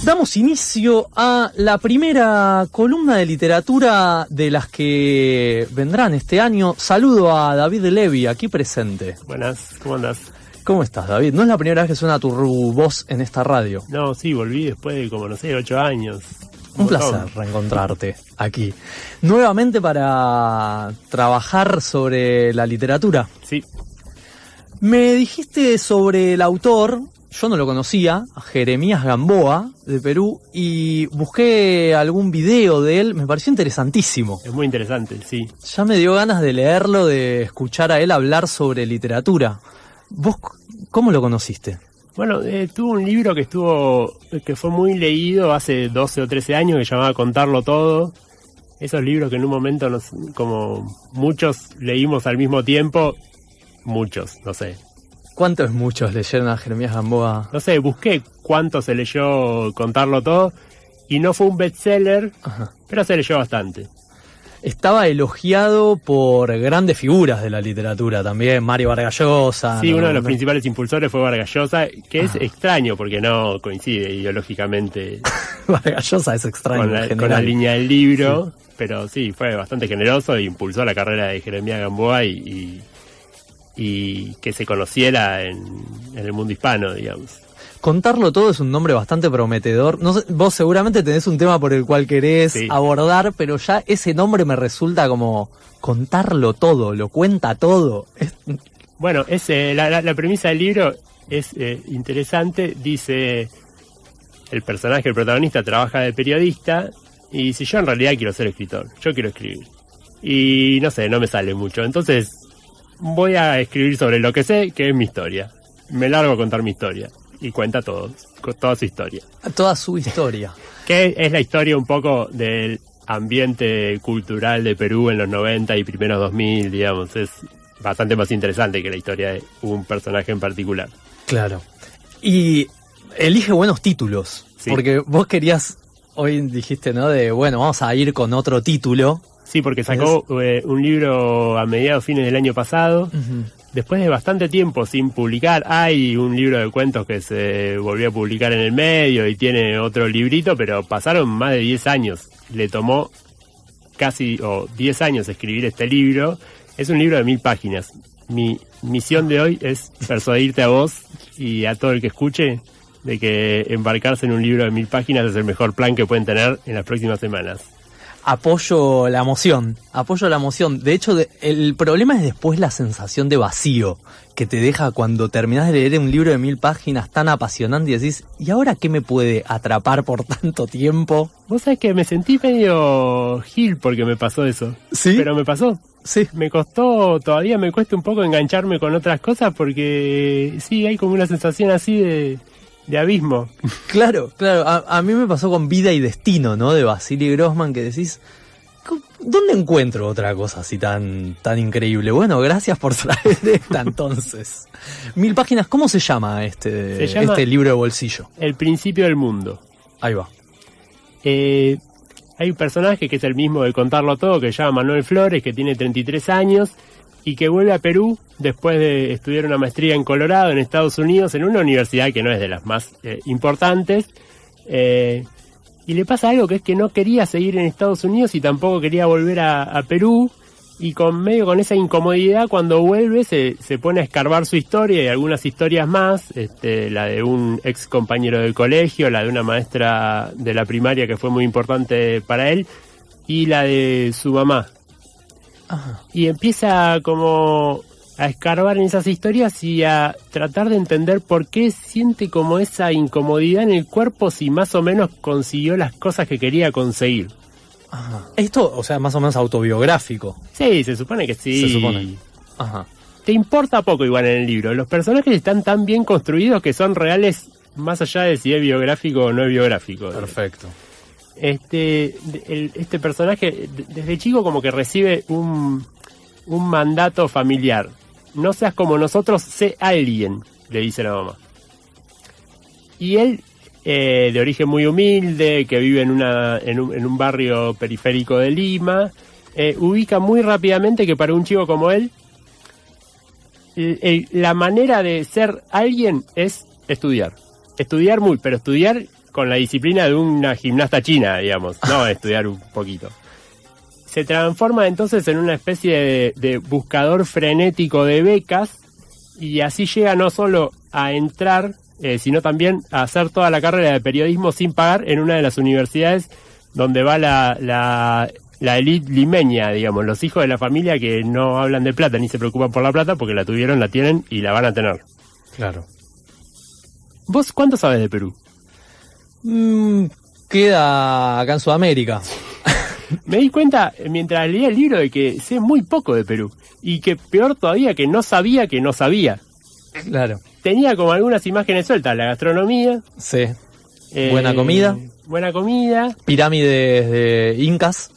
Damos inicio a la primera columna de literatura de las que vendrán este año. Saludo a David Levy, aquí presente. Buenas, ¿cómo andás? ¿Cómo estás, David? No es la primera vez que suena tu voz en esta radio. No, sí, volví después de como, 8 años. Un placer reencontrarte aquí. Nuevamente para trabajar sobre la literatura. Sí. Me dijiste sobre el autor, yo no lo conocía, Jeremías Gamboa, de Perú, y busqué algún video de él, me pareció interesantísimo. Es muy interesante, sí. Ya me dio ganas de leerlo, de escuchar a él hablar sobre literatura. ¿Vos cómo lo conociste? Bueno, tuvo un libro que fue muy leído hace 12 o 13 años, que se llamaba Contarlo Todo. Esos libros que en un momento, como muchos leímos al mismo tiempo, muchos, no sé. ¿Cuántos muchos leyeron a Jeremías Gamboa? No sé, busqué cuánto se leyó Contarlo Todo, y no fue un bestseller, pero se leyó bastante. Estaba elogiado por grandes figuras de la literatura también, Mario Vargas Llosa. Sí, uno de los principales impulsores fue Vargas Llosa, que es extraño porque no coincide ideológicamente Vargas Llosa es extraño con la línea del libro, sí. Pero sí, fue bastante generoso e impulsó la carrera de Jeremías Gamboa y que se conociera en el mundo hispano, digamos. Contarlo Todo es un nombre bastante prometedor. No sé, vos seguramente tenés un tema por el cual querés abordar, pero ya ese nombre me resulta como contarlo todo, lo cuenta todo. Bueno, la premisa del libro es interesante. Dice, el personaje, el protagonista, trabaja de periodista y dice, yo en realidad quiero ser escritor, yo quiero escribir. Y no sé, no me sale mucho. Entonces voy a escribir sobre lo que sé, que es mi historia. Me largo a contar mi historia. Y cuenta toda su historia. Toda su historia. Que es la historia un poco del ambiente cultural de Perú en los 90 y primeros 2000, digamos. Es bastante más interesante que la historia de un personaje en particular. Claro. Y elige buenos títulos. Sí. Porque vos querías, hoy dijiste, ¿no? Vamos a ir con otro título. Sí, porque sacó un libro a fines del año pasado. Después de bastante tiempo sin publicar. Hay un libro de cuentos que se volvió a publicar en el medio y tiene otro librito, pero pasaron más de 10 años. Le tomó casi 10 años escribir este libro. Es un libro de 1000 páginas. Mi misión de hoy es persuadirte a vos y a todo el que escuche de que embarcarse en un libro de 1000 páginas es el mejor plan que pueden tener en las próximas semanas. Apoyo la emoción. De hecho, el problema es después la sensación de vacío que te deja cuando terminás de leer un libro de 1000 páginas tan apasionante y decís, ¿y ahora qué me puede atrapar por tanto tiempo? Vos sabés que me sentí medio gil porque me pasó eso. ¿Sí? Pero me pasó. Sí. Todavía me cuesta un poco engancharme con otras cosas porque sí, hay como una sensación así de abismo. Claro. A mí me pasó con Vida y Destino, ¿no? De Vasily Grossman, que decís, ¿dónde encuentro otra cosa así tan increíble? Bueno, gracias por traer esta entonces. 1000 páginas, ¿cómo se llama este libro de bolsillo? El principio del mundo. Ahí va. Hay un personaje que es el mismo de Contarlo Todo, que se llama Manuel Flores, que tiene 33 años y que vuelve a Perú después de estudiar una maestría en Colorado, en Estados Unidos, en una universidad que no es de las más importantes. Y le pasa algo, que es que no quería seguir en Estados Unidos y tampoco quería volver a Perú. Y con esa incomodidad, cuando vuelve, se pone a escarbar su historia y algunas historias más. La de un ex compañero del colegio, la de una maestra de la primaria que fue muy importante para él, y la de su mamá. Ajá. Y empieza como a escarbar en esas historias y a tratar de entender por qué siente como esa incomodidad en el cuerpo, si más o menos consiguió las cosas que quería conseguir. Ajá. Esto, o sea, más o menos autobiográfico. Sí, se supone que sí. Se supone. Ajá. Te importa poco igual en el libro. Los personajes están tan bien construidos que son reales más allá de si es biográfico o no es biográfico. Perfecto. Este personaje desde chico como que recibe un mandato familiar. No seas como nosotros, sé alguien, le dice la mamá. Y él, de origen muy humilde, que vive en un barrio periférico de Lima, ubica muy rápidamente que para un chico como él, la manera de ser alguien es estudiar. Estudiar con la disciplina de una gimnasta china, digamos, no estudiar un poquito. Se transforma entonces en una especie de buscador frenético de becas y así llega no solo a entrar, sino también a hacer toda la carrera de periodismo sin pagar en una de las universidades donde va la élite limeña, digamos, los hijos de la familia que no hablan de plata ni se preocupan por la plata porque la tuvieron, la tienen y la van a tener. Claro. ¿Vos cuánto sabes de Perú? Queda acá en Sudamérica. Me di cuenta mientras leía el libro de que sé muy poco de Perú y que peor todavía que no sabía que no sabía. Claro. Tenía como algunas imágenes sueltas, la gastronomía. Sí. Buena comida. Buena comida. Pirámides de incas.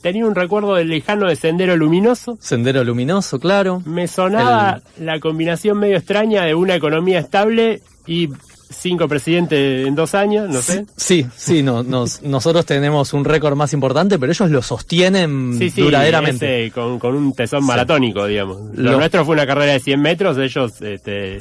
Tenía un recuerdo del lejano de Sendero Luminoso. Sendero Luminoso, claro. Me sonaba la combinación medio extraña de una economía estable y 5 presidentes en 2 años, no sé. Sí, nosotros tenemos un récord más importante, pero ellos lo sostienen duraderamente. Con un tesón maratónico, digamos. Lo nuestro fue una carrera de 100 metros, ellos...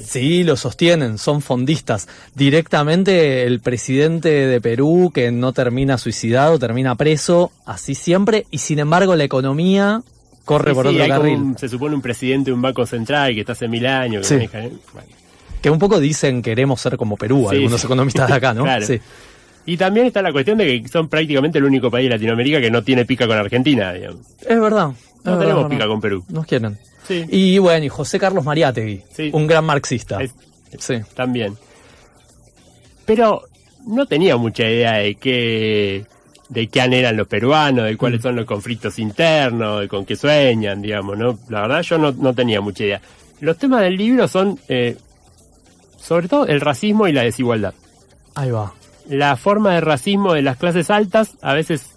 Sí, lo sostienen, son fondistas. Directamente el presidente de Perú, que no termina suicidado, termina preso, así siempre, y sin embargo la economía corre por otro carril. Se supone un presidente de un banco central que está hace 1000 años. Que maneja, bueno. Que un poco dicen queremos ser como Perú, algunos economistas de acá, ¿no? Claro. Sí. Y también está la cuestión de que son prácticamente el único país de Latinoamérica que no tiene pica con Argentina, digamos. Es verdad. No tenemos pica con Perú. Nos quieren. Sí. Y bueno, y José Carlos Mariátegui, un gran marxista. Sí. También. Pero no tenía mucha idea de qué eran los peruanos, de cuáles son los conflictos internos, de con qué sueñan, digamos, ¿no? La verdad yo no tenía mucha idea. Los temas del libro son... sobre todo el racismo y la desigualdad. Ahí va. La forma de racismo de las clases altas, a veces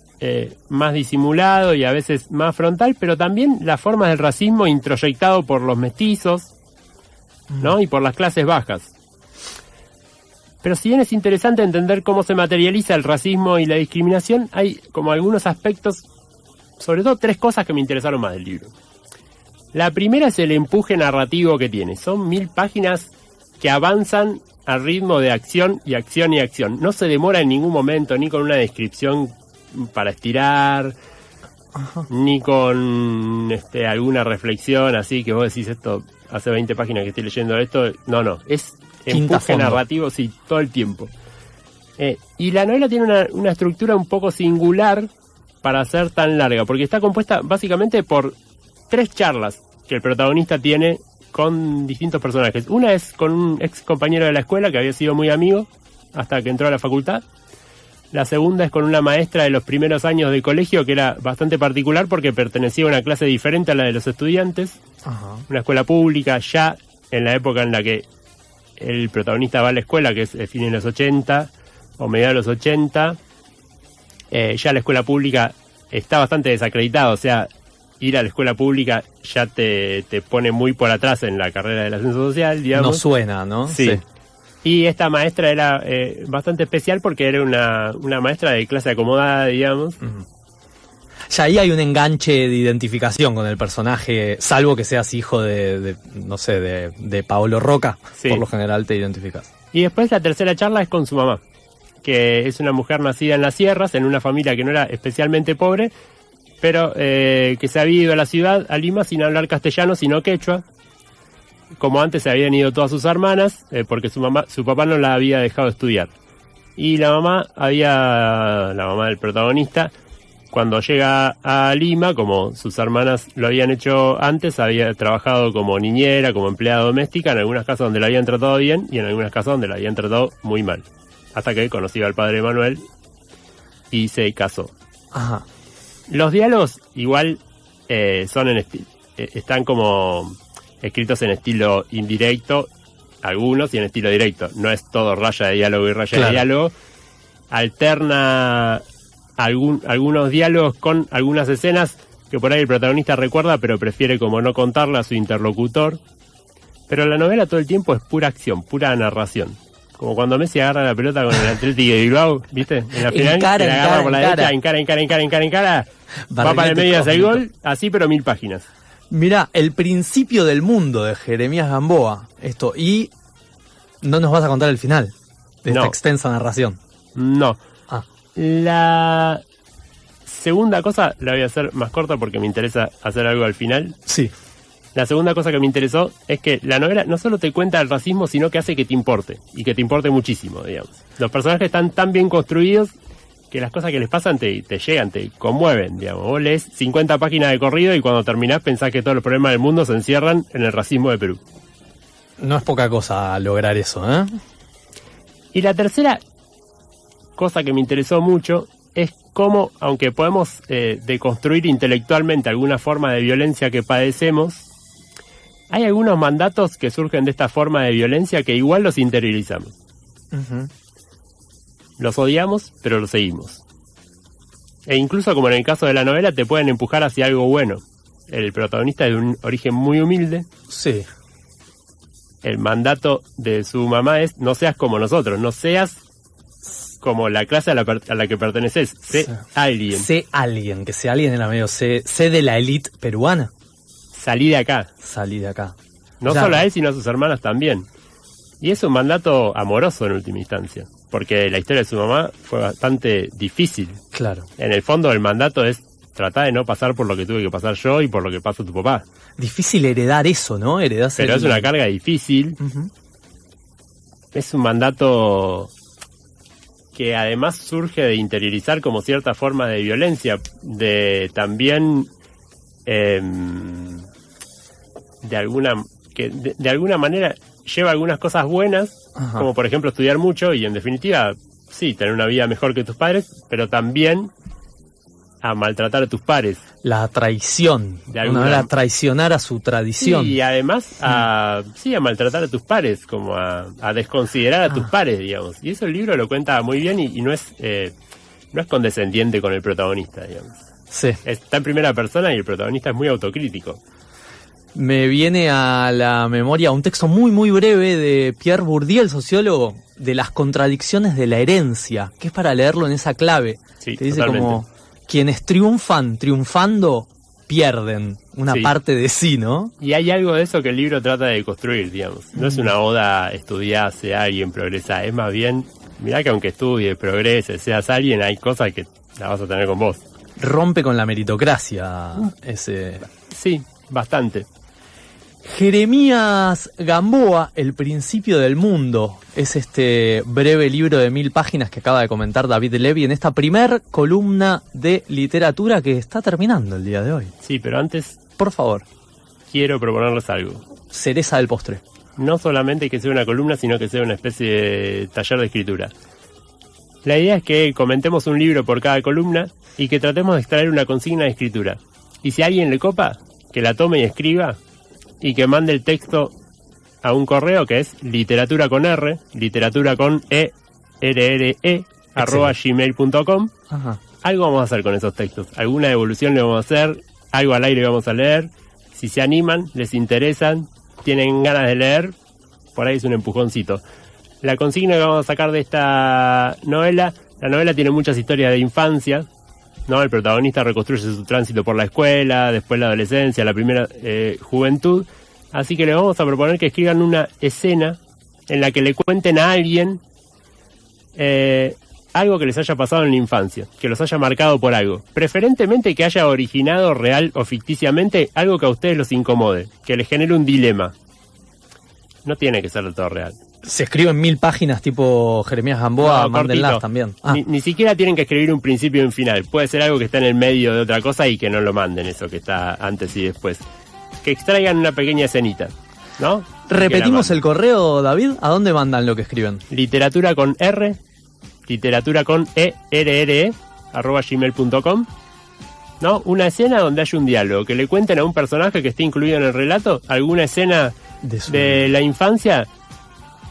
más disimulado y a veces más frontal, pero también la forma del racismo introyectado por los mestizos, ¿no? Y por las clases bajas. Pero si bien es interesante entender cómo se materializa el racismo y la discriminación, hay como algunos aspectos, sobre todo 3 cosas que me interesaron más del libro. La primera es el empuje narrativo que tiene. Son 1000 páginas que avanzan al ritmo de acción y acción y acción. No se demora en ningún momento, ni con una descripción para estirar, ni con alguna reflexión así que vos decís esto, hace 20 páginas que estoy leyendo esto. No, es empuje narrativo, sí, todo el tiempo. Y la novela tiene una estructura un poco singular para ser tan larga, porque está compuesta básicamente por 3 charlas que el protagonista tiene con distintos personajes. Una es con un ex compañero de la escuela que había sido muy amigo hasta que entró a la facultad. La segunda es con una maestra de los primeros años de colegio que era bastante particular porque pertenecía a una clase diferente a la de los estudiantes. Ajá. Una escuela pública ya en la época en la que el protagonista va a la escuela, que es el fin de los 80 o mediados de los 80. Ya la escuela pública está bastante desacreditada, o sea, ir a la escuela pública ya te pone muy por atrás en la carrera del ascenso social, digamos. No suena, ¿no? Sí. Y esta maestra era bastante especial porque era una maestra de clase acomodada, digamos. Uh-huh. Ya ahí hay un enganche de identificación con el personaje, salvo que seas hijo de Paolo Roca. Sí. Por lo general te identificas. Y después la tercera charla es con su mamá, que es una mujer nacida en las sierras, en una familia que no era especialmente pobre, pero que se había ido a la ciudad, a Lima, sin hablar castellano, sino quechua. Como antes se habían ido todas sus hermanas, porque su papá no la había dejado estudiar. Y la mamá del protagonista, cuando llega a Lima, como sus hermanas lo habían hecho antes, había trabajado como niñera, como empleada doméstica, en algunas casas donde la habían tratado bien y en algunas casas donde la habían tratado muy mal. Hasta que conoció al padre Manuel y se casó. Ajá. Los diálogos igual están como escritos en estilo indirecto, algunos, y en estilo directo. No es todo raya de diálogo y raya de diálogo. Alterna algunos diálogos con algunas escenas que por ahí el protagonista recuerda, pero prefiere como no contarla a su interlocutor. Pero la novela todo el tiempo es pura acción, pura narración. Como cuando Messi agarra la pelota con el Atlético de Bilbao, ¿viste? En la final, la agarra por la derecha, encara, va para el medio, hace el gol, así pero 1000 páginas. Mirá, el principio del mundo de Jeremías Gamboa, esto, y no nos vas a contar el final de esta extensa narración. No. Ah, La segunda cosa la voy a hacer más corta porque me interesa hacer algo al final. sí. La segunda cosa que me interesó es que la novela no solo te cuenta el racismo, sino que hace que te importe. Y que te importe muchísimo, digamos. Los personajes están tan bien construidos que las cosas que les pasan te llegan, te conmueven, digamos. Vos lees 50 páginas de corrido y cuando terminás pensás que todos los problemas del mundo se encierran en el racismo de Perú. No es poca cosa lograr eso, ¿eh? Y la tercera cosa que me interesó mucho es cómo, aunque podemos deconstruir intelectualmente alguna forma de violencia que padecemos, hay algunos mandatos que surgen de esta forma de violencia que igual los interiorizamos. Uh-huh. Los odiamos, pero los seguimos. E incluso, como en el caso de la novela, te pueden empujar hacia algo bueno. El protagonista es de un origen muy humilde. Sí. El mandato de su mamá es: no seas como nosotros, no seas como la clase a la que perteneces, sé alguien. Sé alguien, que sea alguien en la medio, sé de la élite peruana. Salí de acá. Salí de acá. No Claro. solo a él, sino a sus hermanas también. Y es un mandato amoroso en última instancia, porque la historia de su mamá fue bastante difícil. Claro. En el fondo el mandato es tratar de no pasar por lo que tuve que pasar yo y por lo que pasó tu papá. Difícil heredar eso, ¿no? Pero es una carga difícil. Uh-huh. Es un mandato que además surge de interiorizar como cierta forma de violencia, de también de alguna manera lleva algunas cosas buenas. Ajá. Como por ejemplo estudiar mucho y en definitiva sí, tener una vida mejor que tus padres, pero también a maltratar a tus pares. La traición. De alguna Una manera, traicionar a su tradición. Sí, y además a maltratar a tus pares, como a desconsiderar a tus pares, digamos. Y eso el libro lo cuenta muy bien y no es condescendiente con el protagonista, digamos. Sí. Está en primera persona y el protagonista es muy autocrítico. Me viene a la memoria un texto muy muy breve de Pierre Bourdieu, el sociólogo, de las contradicciones de la herencia, que es para leerlo en esa clave. Sí, Te dice totalmente. como quienes triunfando, pierden una Sí. parte de sí, ¿no? Y hay algo de eso que el libro trata de construir, digamos. No es una oda estudiar, sea alguien, progresar. Es más bien, mirá que aunque estudies, progreses, seas alguien, hay cosas que las vas a tener con vos. Rompe con la meritocracia ese... Sí, bastante. Jeremías Gamboa, El principio del mundo, es este breve libro de 1000 páginas que acaba de comentar David Levy en esta primer columna de literatura que está terminando el día de hoy. Sí, pero antes Por favor, quiero proponerles algo. cereza del postre. No solamente que sea una columna, sino que sea una especie de taller de escritura. La idea es que comentemos un libro por cada columna y que tratemos de extraer una consigna de escritura. Y si a alguien le copa, que la tome y escriba y que mande el texto a un correo que es literatura con R, literatura con ERRE, @gmail.com. Ajá. Algo vamos a hacer con esos textos. Alguna evolución le vamos a hacer, algo al aire vamos a leer. Si se animan, les interesan, tienen ganas de leer, por ahí es un empujoncito. La consigna que vamos a sacar de esta novela, la novela tiene muchas historias de infancia, ¿no? El protagonista reconstruye su tránsito por la escuela, después la adolescencia, la primera juventud. Así que le vamos a proponer que escriban una escena en la que le cuenten a alguien algo que les haya pasado en la infancia, que los haya marcado por algo. Preferentemente que haya originado real o ficticiamente algo que a ustedes los incomode, que les genere un dilema. No tiene que ser de todo real. Se escribe en 1000 páginas tipo Jeremías Gamboa, No, mándenlas cortito. también. Ni siquiera tienen que escribir un principio y un final. Puede ser algo que está en el medio de otra cosa y que no lo manden, eso que está antes y después. Que extraigan una pequeña escenita, ¿no? Repetimos el correo, David. ¿A dónde mandan lo que escriben? Literatura con R, literatura con ERRE, @gmail.com. ¿No? Una escena donde haya un diálogo, que le cuenten a un personaje que esté incluido en el relato alguna escena de la infancia,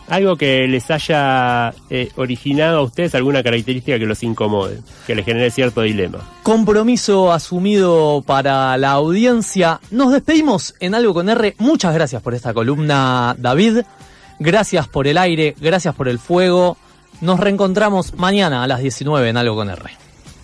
algo que les haya originado a ustedes alguna característica que los incomode, que les genere cierto dilema. Compromiso asumido para la audiencia. Nos despedimos en Algo con R. Muchas gracias por esta columna, David. Gracias por el aire, gracias por el fuego. Nos reencontramos mañana a las 19 en Algo con R.